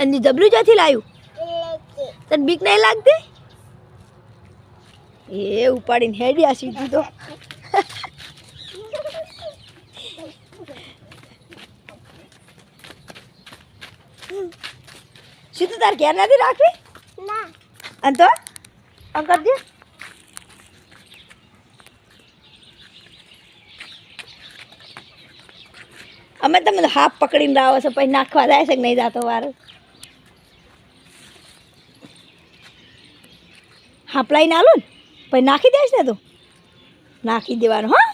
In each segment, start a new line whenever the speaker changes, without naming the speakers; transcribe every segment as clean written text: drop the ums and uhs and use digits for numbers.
અને જબલું જ્યાંથી લાવ્યું તને બીક નહીં લાગતી એ ઉપાડીને હેડ્યા સીધું તો સીધું તાર ઘેર નથી રાખવી
ના
અને તો આમ કરજે અમે તમે હાફ પકડીને લાવો છો પછી નાખવા જાય છે કે નહીં જાતો વારો હાફ લાઈને આલો ને પછી નાખી દઈશ ને તું નાખી દેવાનું હા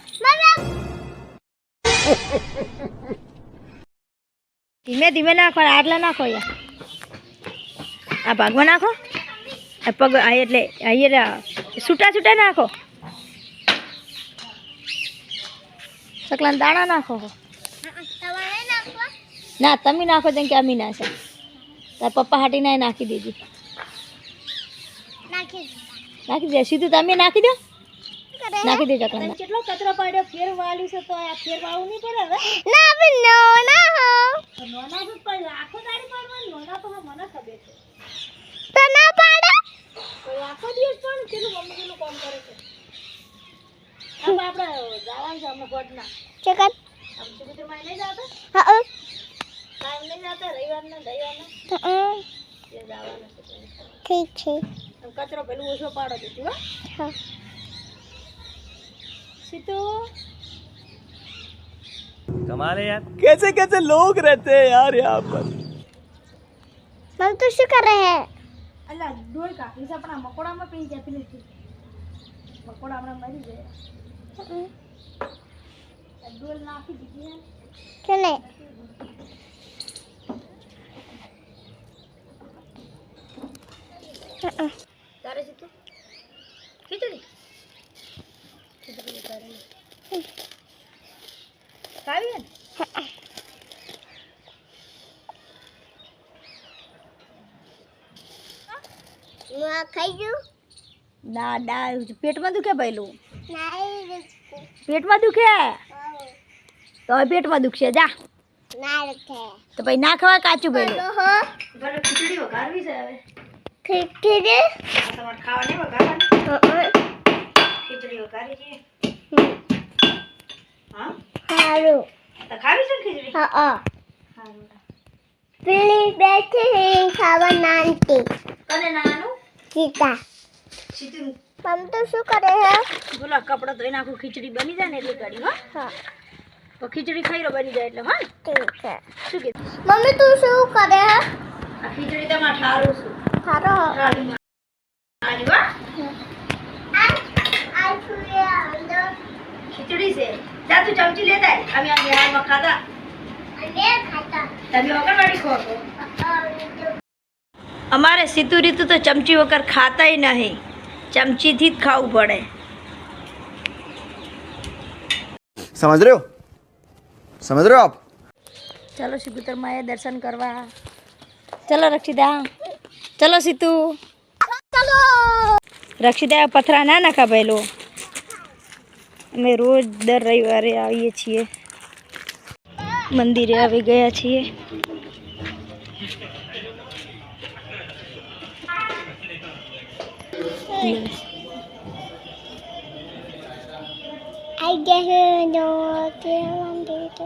ધીમે ધીમે નાખો આટલા નાખો યાર આ ભાગમાં નાખો આ પગ આ એટલે અહીંયા છૂટા છૂટા નાખો સકલાના દાણા નાખો ના તમે નાખો જેમ કે અમી નાખે તાર પપ્પા હાટીને નાખી દીધી નાખી દે સીધું તમે નાખી દો નાખી દે ચકલા કેટલો કચરો પડ્યો ફેર વાળી છે તો આ ફેર વાળું નહીં પડે હવે
ના હવે નોના હો
નોના જ પડે આખો દાડી પડવાનું નોના તો મને ખબર છે
તો ના પાડે
આખો દિવસ પણ કેટલું મમ્મી કેટલું કામ કરે છે હવે આપણે જવાનું છે અમને કોટના
ચકન
આમ સુગીતમાં નહીં જાતા
હા
કામ નહીં જાતા રવિવારના
હા
એ જવાનું છે
ઠીક છે
कचरो पहले ओछो पाड़ो दीदी
हाँ
सीतू
कमाल है यार कैसे कैसे लोग रहते हैं यार यहाँ पर
मम तो शू कर रहे हैं
अल्लाह डोल का इस अपना मकोड़ा में पी जाती लेती मकोड़ा अपना मरी गया डोल नाखी दीदी है
चले
तारे सीतू खिचड़ी खिचड़ी तारे खावी है
मुआ खाई जो
ना ना पेट में दुखे पहलू
नहीं
पेट में दुखे तो पेट में दुखશે જા
ना रखे
તો ભાઈ ના ખવા કાચું પहलू
हो
ભલે ખીચડી વઘારવી છે હવે
खिचड़ी
તમારે ખાવા નહીં વઘારવાની ખીચડી વઘારી છે હા
हारू
તો ખાવી છે ને ખીચડી
हाँ
હારું
पीली बैठे हैं खावा नानती
કને નાનું
सीता
સીધું
मम तो शू करे हैं
બોલા કપડા ધોઈ નાખું ખીચડી બની જાય ને એટલી ઘડી હા
हाँ
તો ખીચડી ખાઈ રો બની જાય એટલે હા
ठीक है
શું કીધું
मम्मी तू शू करे है
આ ખીચડી તમારે ઠારું છું
थारो
ઠારી આજુ હા
आज ये अंदर
ખીચડી છે જા તું ચમચી લેતા આય અમે આ બિહારમાં ખાધા
ले खाता
તમે વગરવાડી ખો અમારે સીતુ રીતુ તો ચમચી વગર ખાતાય નહીં ચમચીથી જ ખાવું પડે
समझ रहे हो आप
चलो सिकुतर माए दर्शन करवा चलो रक्षिता चलो सीतू
चलो
रक्षिता पथरा ना नाखा पहलो અમે રોજ દર રવિવારે આવીએ છીએ મંદિરે આવી ગયા છીએ
आई जैसे जो तेरा मंदिर तो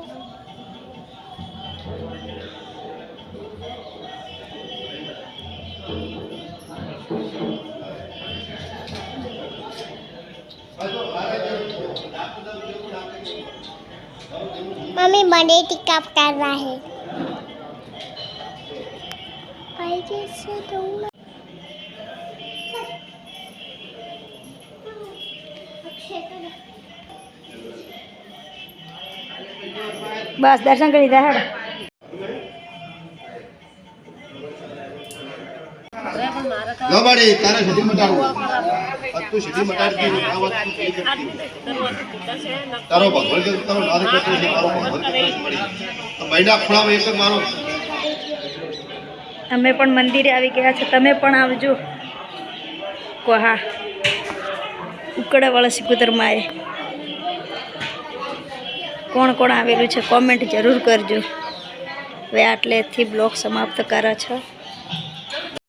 मम्मी बड़े टिक्का कर रहा है आई जैसे तुम
બસ દર્શન કરી દે હેડ
लो बड़ी तारा सिटी मटाड़ू अब तू सिटी मटाड़ दी आ बात तू कही सकती तारो भगवान के तारो नारे करते से मारो भगवान के पड़ी तो महीना खुला में एक मारो
અમે પણ મંદિરે આવી ગયા છે તમે પણ આવજો કોહા ઉકડાવાળા સિકોતરમાં કોણ કોણ આવેલું છે કોમેન્ટ જરૂર કરજો હવે આટલેથી બ્લોગ સમાપ્ત કરે છે.